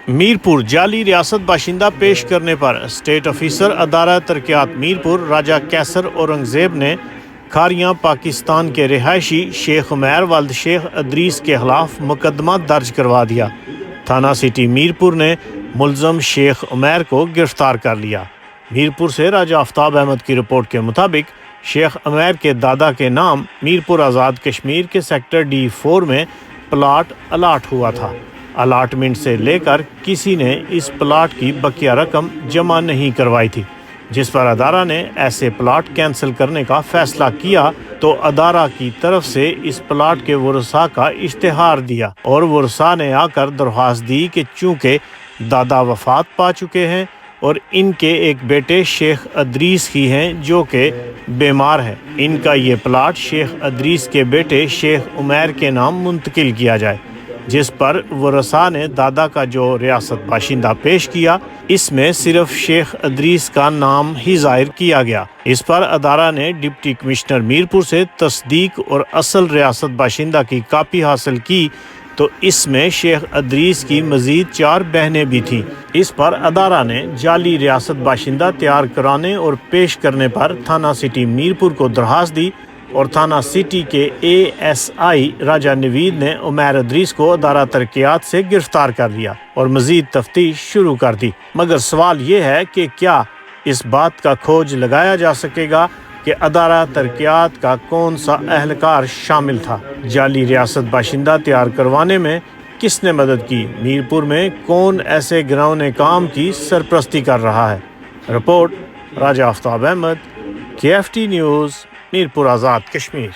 میرپور جعلی ریاست باشندہ پیش کرنے پر اسٹیٹ آفیسر ادارہ ترقیات میرپور راجہ کیسر اورنگزیب نے کھاریاں پاکستان کے رہائشی شیخ عمیر والد شیخ ادریس کے خلاف مقدمہ درج کروا دیا۔ تھانہ سٹی میرپور نے ملزم شیخ عمیر کو گرفتار کر لیا۔ میرپور سے راجہ آفتاب احمد کی رپورٹ کے مطابق شیخ عمیر کے دادا کے نام میرپور آزاد کشمیر کے سیکٹر D4 میں پلاٹ الاٹ ہوا تھا۔ الاٹمنٹ سے لے کر کسی نے اس پلاٹ کی بقیہ رقم جمع نہیں کروائی تھی، جس پر ادارہ نے ایسے پلاٹ کینسل کرنے کا فیصلہ کیا تو ادارہ کی طرف سے اس پلاٹ کے ورثاء کا اشتہار دیا اور ورثاء نے آ کر درخواست دی کہ چونکہ دادا وفات پا چکے ہیں اور ان کے ایک بیٹے شیخ ادریس ہی ہیں جو کہ بیمار ہے، ان کا یہ پلاٹ شیخ ادریس کے بیٹے شیخ عمیر کے نام منتقل کیا جائے، جس پر ورثاء نے دادا کا جو ریاست باشندہ پیش کیا اس میں صرف شیخ ادریس کا نام ہی ظاہر کیا گیا۔ اس پر ادارہ نے ڈپٹی کمشنر میرپور سے تصدیق اور اصل ریاست باشندہ کی کاپی حاصل کی تو اس میں شیخ ادریس کی مزید 4 بہنیں بھی تھیں۔ اس پر ادارہ نے جعلی ریاست باشندہ تیار کرانے اور پیش کرنے پر تھانہ سٹی میرپور کو درخواست دی اور تھانہ سٹی کے ASI راجہ نوید نے عمیر ادریس کو ادارہ ترقیات سے گرفتار کر لیا اور مزید تفتیش شروع کر دی۔ مگر سوال یہ ہے کہ کیا اس بات کا کھوج لگایا جا سکے گا کہ ادارہ ترقیات کا کون سا اہلکار شامل تھا؟ جعلی ریاست باشندہ تیار کروانے میں کس نے مدد کی؟ میرپور میں کون ایسے گراؤں کام کی سرپرستی کر رہا ہے؟ رپورٹ راجہ آفتاب احمد، KFT نیوز، میرپور آزاد کشمیر۔